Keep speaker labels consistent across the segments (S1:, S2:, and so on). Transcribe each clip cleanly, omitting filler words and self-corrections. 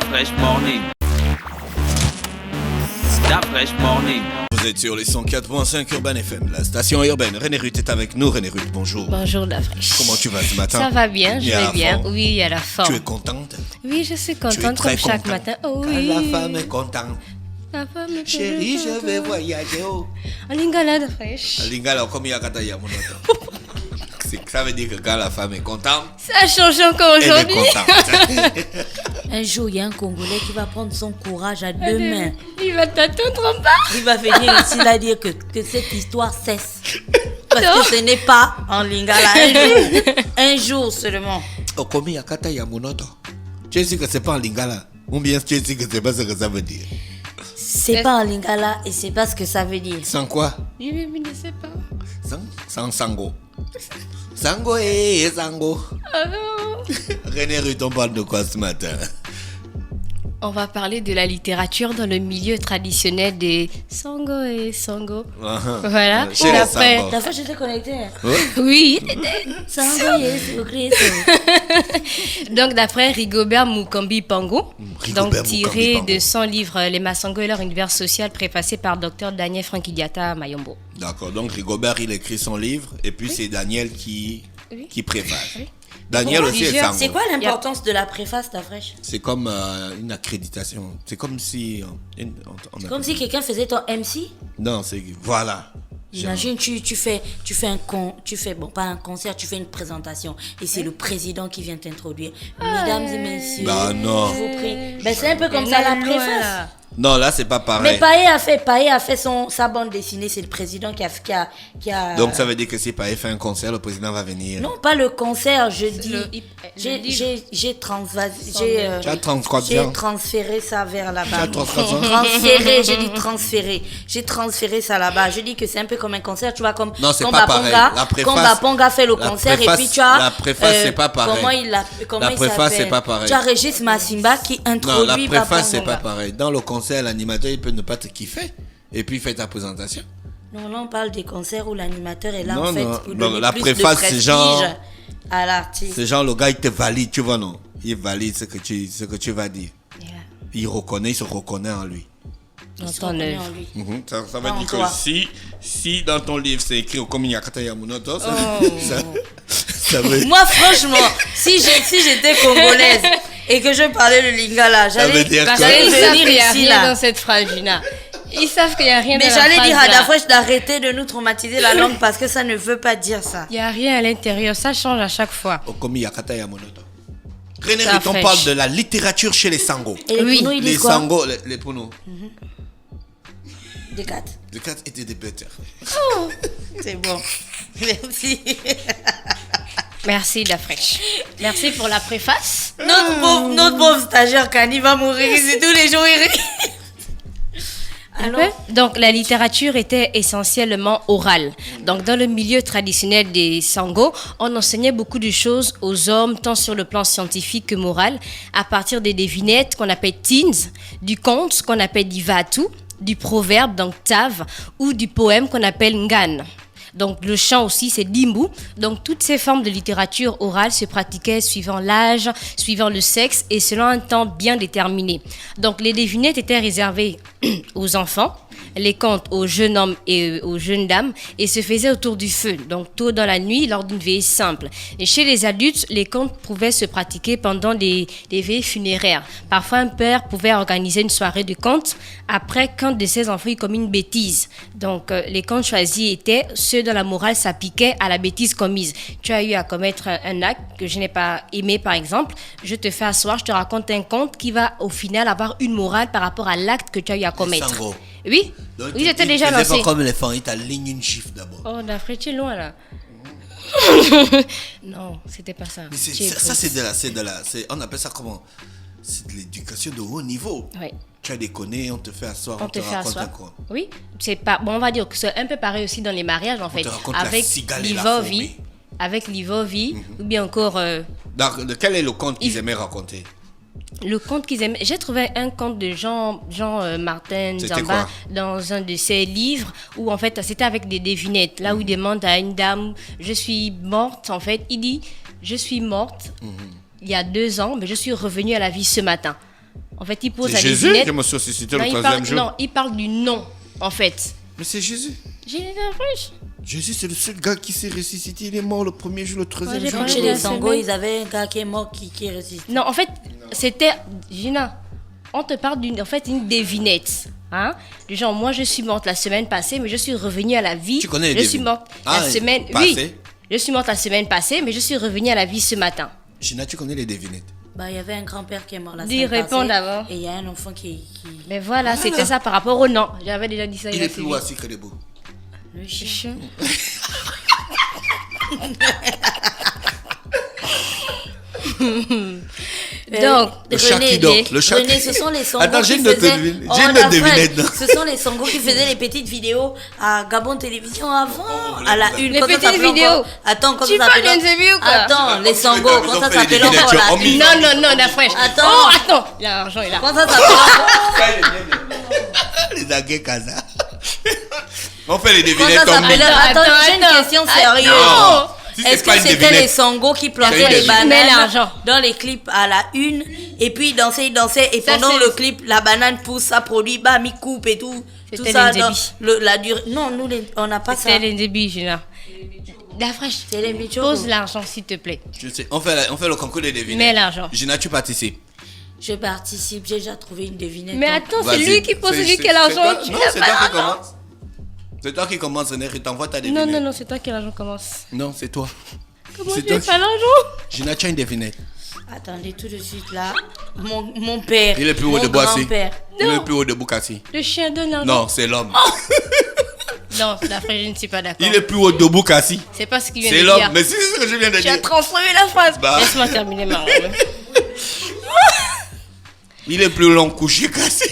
S1: Fresh Morning. Fresh Morning.
S2: Vous êtes sur les 104.5 Urban FM, la station urbaine. René Ruth est avec nous. René Ruth, bonjour.
S3: Bonjour la fraîche.
S2: Comment tu vas ce matin?
S3: Ça va bien, je vais bien.
S2: Forme.
S3: Oui, à la forme.
S2: Tu es contente?
S3: Oui, je suis
S2: Tu es
S3: contente
S2: très
S3: comme chaque
S2: contente.
S3: matin. Oh,
S2: Quand
S3: oui.
S2: la femme est contente.
S3: La femme est
S2: Chérie, je
S3: contente.
S2: vais voyager. Oh.
S3: En lingala de fraîche.
S2: Lingala, comme il y a kata ya monoto. Ça veut dire que quand la femme est contente,
S3: Ça a changé encore
S2: elle est
S3: aujourd'hui.
S2: contente.
S4: Un jour, il y a un Congolais qui va prendre son courage à deux mains.
S3: Il va t'attendre en bas.
S4: Il va venir ici là dire que cette histoire cesse. Parce que ce n'est pas en lingala. Un jour seulement.
S2: Oh, comme il y a kata ya monoto. Tu es sûr que c'est pas en lingala? Ou bien tu es sûr que c'est pas ce que ça veut dire?
S4: C'est pas en lingala et c'est pas ce que ça veut dire.
S2: Sans quoi?
S3: Je ne sais pas.
S2: Sans sango. Sango et sango. René Ruth, on parle de quoi ce matin?
S3: On va parler de la littérature dans le milieu traditionnel des Sango et Sango. Voilà.
S2: Chez
S3: Et
S2: les
S3: après,
S2: Sango.
S4: La fois, j'étais connectée.
S3: oui.
S4: Sangoye, sur Christ.
S3: Donc d'après Rigobert Mukambi Pango,
S2: Rigobert
S3: donc tiré
S2: Mukambi
S3: de son livre Les Masango et leur univers social, préfacé par Dr Daniel Frankidiata Mayombo.
S2: D'accord, donc Rigobert, il écrit son livre et puis c'est Daniel qui préface.
S3: Oui.
S2: Daniel aussi est
S3: Plusieurs-
S2: sango.
S4: C'est quoi l'importance de la préface, ta fraîche?
S2: C'est comme une accréditation. C'est comme si...
S4: Comme si quelqu'un faisait ton MC.
S2: Non, c'est... Voilà.
S4: Imagine, tu fais bon, pas un concert, tu fais une présentation et c'est le président qui vient t'introduire. Mesdames et messieurs,
S2: Bah non.
S4: je vous prie. Ben, c'est un peu comme ça la préface.
S2: Non, là, c'est pas pareil.
S4: Mais Paé a fait sa bande dessinée, c'est le président qui a...
S2: Donc ça veut dire que si Paé fait un concert, le président va venir.
S4: Non, pas le concert, je dis.
S3: le livre.
S4: J'ai
S2: Tu as 33 bien.
S4: transféré ça vers là-bas.
S2: Tu as 33 ans.
S4: Transféré, j'ai dit transféré. J'ai transféré ça là-bas. Je dis que c'est un peu comme un concert, tu vois, comme
S2: Non, c'est
S4: quand
S2: pas pareil. La préface-
S4: quand Baponga fait le
S2: la
S4: concert
S2: préface-
S4: et puis tu as...
S2: la préface, c'est pas pareil.
S4: Comment
S2: La
S4: il
S2: préface,
S4: s'appelle?
S2: c'est pas pareil.
S4: Tu as Régis Massimba qui
S2: Non, la
S4: introduit
S2: préface, c'est
S4: Baponga.
S2: pas pareil. Dans le concert, l'animateur, il peut ne pas te kiffer. Et puis, il fait ta présentation.
S4: Non, là, on parle des concerts où l'animateur est là,
S2: Non,
S4: en fait,
S2: non.
S4: pour
S2: Donc,
S4: donner
S2: la
S4: plus
S2: préface,
S4: de
S2: c'est
S4: prestige
S2: genre-
S4: à l'artiste.
S2: C'est genre, le gars, il te valide, tu vois, non? Il valide ce que tu vas dire.
S3: Yeah.
S2: Il se reconnaît en lui.
S3: Dans
S4: Il se
S3: ton
S4: reconnaît
S3: œuvre.
S4: en lui.
S2: Ça veut
S4: Pas en
S2: dire
S4: toi.
S2: que si dans ton livre c'est écrit au Kominyakata Yamunoto, ça veut
S4: Moi, franchement, si j'étais congolaise et que je parlais le lingala,
S2: Ça veut
S4: j'allais
S2: dire
S3: Parce
S2: que-
S3: qu'ils savent
S4: venir
S3: qu'il n'y a
S4: ici,
S3: rien
S4: là.
S3: dans cette phrase, Gina. Ils savent qu'il n'y a rien
S4: Mais
S3: dans la
S4: j'allais
S3: phrase
S4: dire à
S3: là.
S4: Dafresh d'arrêter de nous traumatiser la langue parce que ça ne veut pas dire ça.
S3: Il n'y a rien à l'intérieur, ça change à chaque fois.
S2: au Kominyakata Yamunoto. René
S3: Ça
S2: Ruth, on
S3: fraîche.
S2: parle de la littérature chez les Sango.
S4: Et les
S3: Oui.
S4: Pounou, ils
S2: Les
S4: disent quoi?
S2: Sango, les Pounou.
S4: Des quatre.
S2: Les quatre étaient des bêtes.
S4: C'est bon. Merci.
S3: Merci, la fraîche. Merci pour la préface.
S4: Notre pauvre stagiaire Kani va mourir ici tous les jours. Il rit. Alors,
S3: Donc, la littérature était essentiellement orale. Donc, dans le milieu traditionnel des Sango, on enseignait beaucoup de choses aux hommes, tant sur le plan scientifique que moral, à partir des devinettes qu'on appelle teens, du conte qu'on appelle divatu, du proverbe, donc tav, ou du poème qu'on appelle ngan. Donc, le chant aussi, c'est dimbu. Donc, toutes ces formes de littérature orale se pratiquaient suivant l'âge, suivant le sexe et selon un temps bien déterminé. Donc, les devinettes étaient réservées aux enfants, les contes aux jeunes hommes et aux jeunes dames et se faisaient autour du feu, donc tôt dans la nuit lors d'une veillée simple. Et chez les adultes, les contes pouvaient se pratiquer pendant des veillées funéraires. Parfois, un père pouvait organiser une soirée de contes après qu'un de ses enfants eut commis une bêtise. Donc, les contes choisis étaient ceux dont la morale s'appliquait à la bêtise commise. Tu as eu à commettre un acte que je n'ai pas aimé, par exemple. Je te fais asseoir, je te raconte un conte qui va au final avoir une morale par rapport à l'acte que tu as eu à commettre.
S2: Sango.
S3: Oui,
S2: Donc,
S3: oui, j'étais
S2: il
S3: déjà
S2: faisait
S3: lancé.
S2: pas comme les enfants, il t'aligne une chiffre d'abord.
S3: Oh, d'après, tu es loin là. Non, c'était pas ça.
S2: Mais
S3: Tu es
S2: ça,
S3: triste.
S2: on appelle ça comment? C'est de l'éducation de haut niveau.
S3: Oui.
S2: Tu as déconné, on te fait asseoir,
S3: On te fait
S2: raconte
S3: asseoir.
S2: un conte.
S3: Oui, c'est pas. Bon, on va dire que c'est un peu pareil aussi dans les mariages en fait.
S2: te raconte la
S3: Avec
S2: cigale et la
S3: Livovi,
S2: fourmi.
S3: avec Livovi, ou bien encore
S2: Quel est le conte qu'ils aimaient raconter?
S3: le conte qu'ils aimaient. J'ai trouvé un conte de Jean Martin
S2: C'était
S3: Zamba
S2: quoi?
S3: dans un de ses livres où en fait c'était avec des devinettes. Là où il demande à une dame, je suis morte en fait. Il dit, je suis morte il y a 2 ans, mais je suis revenue à la vie ce matin. En fait, il pose
S2: C'est
S3: la
S2: Jésus
S3: devinette.
S2: qui m'a ressuscité
S3: Non,
S2: le
S3: il
S2: troisième
S3: parle,
S2: jour.
S3: non, il parle du nom, en fait.
S2: Mais c'est Jésus.
S3: J'ai dit la fraîche.
S2: Jésus, c'est le seul gars qui s'est ressuscité. Il est mort le premier jour, le troisième
S3: j'ai
S2: jour.
S3: parlé
S4: Chez
S3: de
S4: les
S3: la
S4: Sango,
S3: semaine.
S4: ils avaient un gars qui est mort qui résiste.
S3: Non, en fait, c'était... Gina, on te parle d'une devinette. Hein? Du genre, moi, je suis morte la semaine passée, mais je suis revenue à la vie.
S2: Tu connais les
S3: Je suis
S2: devinettes?
S3: morte
S2: Ah,
S3: la semaine...
S2: passée?
S3: Oui, je suis morte la semaine passée, mais je suis revenue à la vie ce matin.
S2: Gina, tu connais les devinettes?
S4: Bah, il y avait un grand-père qui est mort la
S3: Dis,
S4: semaine passée.
S3: réponds d'abord.
S4: Et il y a un enfant qui...
S3: Mais voilà, c'était ça par rapport au nom. J'avais déjà dit ça.
S2: Il
S3: y a
S2: est plus
S3: suivi.
S2: assis que debout.
S4: Le chien.
S3: Chien. Donc,
S2: Le chat qui dort. Le chat
S4: René,
S2: qui-
S4: ce sont les Sangos
S2: Attends, j'ai
S4: qui
S2: une autre
S4: faisaient...
S2: devinette.
S4: Oh,
S2: J'ai une
S4: la
S2: autre devinette,
S4: fraîche.
S2: non.
S4: Ce sont les Sangos qui faisaient les petites vidéos à Gabon Télévision avant, à la une.
S3: Les
S4: quand ça
S3: petites
S4: s'appelait
S3: vidéos.
S4: encore- Attends, quand
S3: Tu
S4: ça
S3: parles
S4: s'appelait...
S3: d'une série ou quoi?
S4: Attends, les Sangos,
S2: Ils
S4: quand
S2: ont
S4: ça
S2: fait les
S4: s'appelait
S2: devinettes,
S4: encore
S2: tu as
S4: la
S2: omis.
S4: une.
S3: non, non, non, la fraîche.
S4: Attends.
S3: Oh, attends. Il a l'argent, il a.
S4: Quand ça s'appelait...
S2: Les aguets Kaza. On fait les
S4: Quand
S2: devinettes
S4: ça
S2: en
S4: s'appelait...
S2: mille.
S4: Attends, j'ai une
S3: attends.
S4: question
S3: Attends.
S4: sérieuse.
S2: Non. Si c'est
S4: Est-ce
S2: pas
S4: que
S2: une
S4: c'était
S2: devinette.
S4: les Sangos qui
S2: C'est
S4: plantaient
S2: une
S4: les
S2: devinette.
S3: Mais
S4: bananes
S3: l'argent.
S4: dans les clips à la une et puis ils dansaient et
S3: Ça,
S4: pendant
S3: c'est-
S4: le clip la banane pousse, ça produit, bam, il coupe et tout. Tout
S3: C'était
S4: ça
S3: les
S4: dans
S3: débits.
S4: la durée. Non, nous on n'a pas ça.
S3: C'est les débuts, Gina. La fraîche.
S4: C'est les bichos.
S3: Pose l'argent, s'il te plaît.
S2: Je sais, on fait le concours des devinettes.
S3: Mets l'argent.
S2: Gina, tu participes.
S4: Je participe, j'ai déjà trouvé une devinette.
S3: Mais
S4: donc-
S3: attends, c'est
S2: Vas-y.
S3: lui qui pose,
S2: C'est-
S3: lui qui
S2: c'est-
S3: a l'argent.
S2: c'est toi-
S3: Tu
S2: Non,
S3: n'as
S2: c'est
S3: pas
S2: toi qui
S3: l'argent.
S2: commence. C'est toi qui commence, René. T'envoies ta devinette.
S3: Non, non, non, c'est toi qui a l'argent commence.
S2: Non, c'est toi.
S3: Comment
S2: C'est
S3: tu
S2: toi
S3: n'as
S2: qui-
S3: pas l'argent?
S2: Gina, tu as une devinette.
S4: Attendez tout de suite là. Mon père.
S2: Il est plus haut
S4: mon
S2: de Boissy.
S4: grand-père.
S2: Il
S3: Non.
S2: est plus haut de Bukassi.
S3: Le chien donne l'argent.
S2: Non, c'est l'homme.
S3: Non, la fraîche, je ne suis pas d'accord.
S2: Il est plus haut de Bukassi.
S3: C'est pas ce qu'il vient
S2: C'est
S3: de
S2: l'homme.
S3: dire.
S2: Mais c'est ce que je viens de
S3: Tu as
S2: dire.
S3: transformé la phrase.
S2: Bah.
S3: Laisse-moi terminer ma robe.
S2: Il est plus long couché cassé.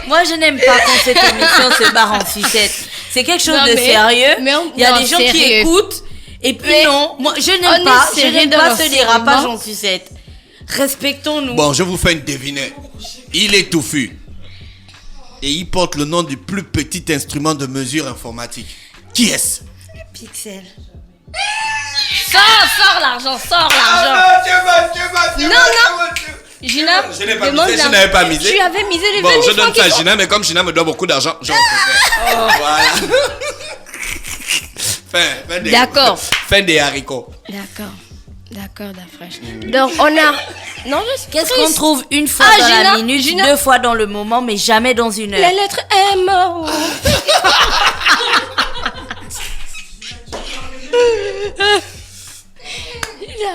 S4: Moi, je n'aime pas quand cette émission se barre en sucette. C'est quelque chose
S3: Non,
S4: de
S3: mais-
S4: sérieux.
S3: mais
S4: Il y a
S3: non,
S4: des gens qui
S3: sérieux.
S4: écoutent. Et puis
S3: Mais
S4: non, moi, je
S3: on
S4: n'aime
S3: est
S4: pas. Je
S3: sérieux
S4: n'aime
S3: dans
S4: pas ce
S3: l'enseignement.
S4: dérapage en sucette. Respectons-nous.
S2: Bon, je vous fais une devinette. Il est touffu. Et il porte le nom du plus petit instrument de mesure informatique. Qui est-ce?
S4: Pixel.
S3: Sors l'argent, sors l'argent. Non, non. Gina,
S2: Je n'ai pas
S3: demande
S2: misé, je
S3: l'argent.
S2: n'avais pas misé.
S3: Tu avais misé les 20
S2: Bon,
S3: 000
S2: je
S3: francs
S2: donne
S3: qui
S2: ça à
S3: sont-
S2: Gina, mais comme Gina me doit beaucoup d'argent, je Voilà. Fin des,
S3: D'accord.
S2: Fin des haricots.
S3: D'accord. D'accord, la fraîche. Donc, on a... Non, je suis
S4: Qu'est-ce
S3: triste.
S4: qu'on trouve une fois
S3: Ah,
S4: dans la
S3: Gina,
S4: minute,
S3: Gina.
S4: 2 fois dans le moment, mais jamais dans une
S3: La
S4: heure.
S3: lettre M.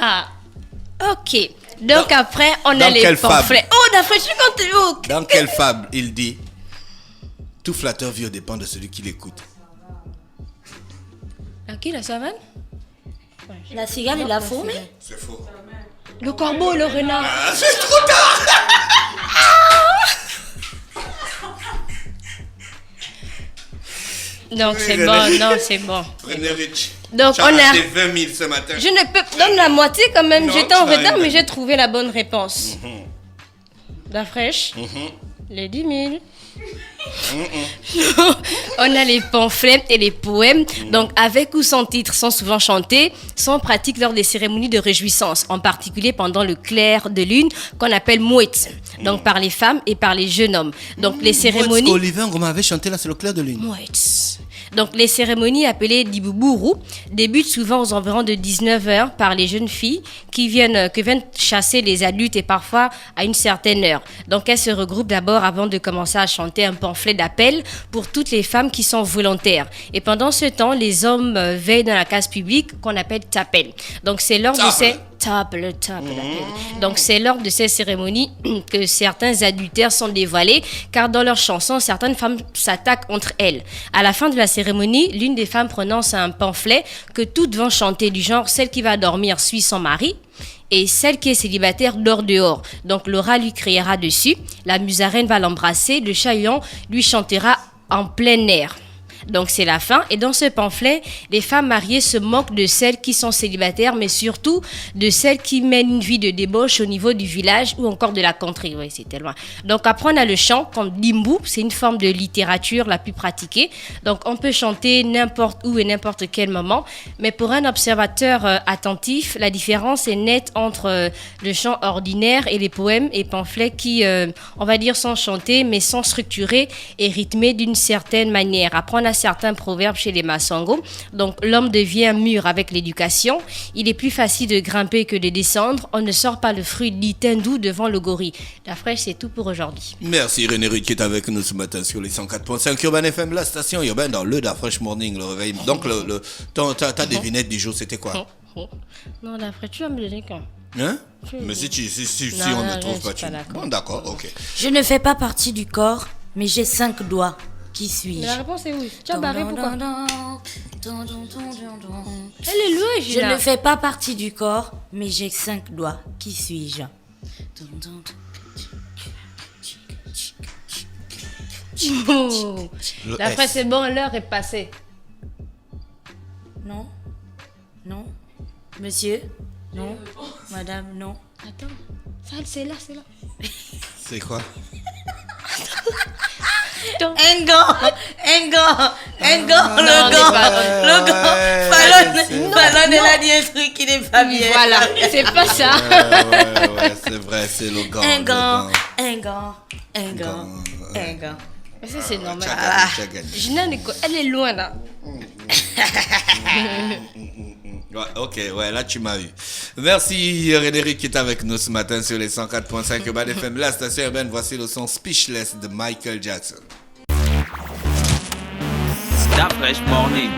S3: Là. Ok. Donc après, on a
S2: dans
S3: les
S2: quelle fable?
S3: pamphlets. Oh, la fraîche, je suis contente.
S2: Dans quelle fable il dit tout flatteur vieux dépend de celui qui l'écoute?
S3: À qui, la savane?
S4: La cigale et la fourmi.
S2: C'est faux.
S3: Le corbeau, le renard.
S2: Ah, c'est trop tard.
S3: Donc c'est
S2: Oui,
S3: bon,
S2: René.
S3: non, c'est bon.
S2: René Rich.
S3: Donc,
S2: Tu as
S3: on a-
S2: acheté 20 000 ce matin.
S3: Je ne peux... Donne la moitié quand même.
S2: Non,
S3: J'étais en
S2: tu n'as
S3: retard,
S2: rien
S3: mais
S2: dit.
S3: j'ai trouvé la bonne réponse. La fraîche. Les 10 000. On a les pamphlets et les poèmes. Donc, avec ou sans titre, sont souvent chantés, sont pratiques lors des cérémonies de réjouissance, en particulier pendant le clair de lune, qu'on appelle mouette. Donc, par les femmes et par les jeunes hommes. Donc, les cérémonies...
S2: Olivier Ngoma avait chanté là, c'est le clair de lune.
S3: Mouettes. Donc, les cérémonies appelées Dibouburu débutent souvent aux environs de 19h par les jeunes filles qui viennent chasser les adultes et parfois à une certaine heure. Donc, elles se regroupent d'abord avant de commencer à chanter un pamphlet d'appel pour toutes les femmes qui sont volontaires. Et pendant ce temps, les hommes veillent dans la case publique qu'on appelle tapel. Donc, c'est lors de ces... Table. Donc, c'est lors de ces cérémonies que certains adultères sont dévoilés, car dans leurs chansons, certaines femmes s'attaquent entre elles. À la fin de la cérémonie, l'une des femmes prononce un pamphlet que toutes vont chanter, du genre celle qui va dormir suit son mari. Et celle qui est célibataire dort dehors. Donc, Laura lui criera dessus. La musarène va l'embrasser. Le chat-lion lui chantera en plein air. Donc c'est la fin. Et dans ce pamphlet, les femmes mariées se moquent de celles qui sont célibataires, mais surtout de celles qui mènent une vie de débauche au niveau du village ou encore de la contrée. Oui, c'était loin. Donc apprendre à le chant, comme l'imbu, c'est une forme de littérature la plus pratiquée. Donc on peut chanter n'importe où et n'importe quel moment. Mais pour un observateur attentif, la différence est nette entre le chant ordinaire et les poèmes et pamphlets qui, on va dire, sont chantés, mais sont structurés et rythmés d'une certaine manière. Apprendre à certains proverbes chez les Masango. Donc l'homme devient mûr avec l'éducation. Il est plus facile de grimper que de descendre. On ne sort pas le fruit d'Itendu devant le gorille. La fraîche, c'est tout pour aujourd'hui.
S2: Merci René Rude qui est avec nous ce matin sur les 104.5 Urban FM, la station urbaine dans le Fresh Morning, le réveil. Donc ta devinette du jour, c'était quoi?
S3: Non, la fraîche, tu vas me donner quand?
S2: Hein? Mais si on ne trouve pas, tu... Bon, d'accord, ok.
S4: Je ne fais pas partie du corps, mais j'ai 5 doigts. Qui suis-je?
S3: Mais la réponse est oui. Tu as barré pourquoi? Elle est loin,
S4: Je ne fais pas partie du corps, mais j'ai 5 doigts. Qui suis-je?
S3: Oh. La
S2: S.
S3: fraîche, c'est bon, l'heure est passée.
S4: Non? Non? Monsieur? Non? Madame? Non?
S3: Attends, ça, c'est là, c'est là.
S2: C'est quoi?
S4: Un gant, le gant. Fallon, elle a dit un truc qui n'est pas bien.
S3: Voilà, c'est pas ça.
S2: Ouais, c'est vrai, c'est le gant.
S4: Un gant.
S3: Mais ça, c'est normal.
S2: Tu as gagné.
S3: Gina, elle est loin là.
S2: Ouais, ok, ouais, là tu m'as eu. Merci René qui est avec nous ce matin sur les 104.5 Urban FM, la station urbaine. Voici le son Speechless de Michael Jackson.
S1: Stop Fresh Morning.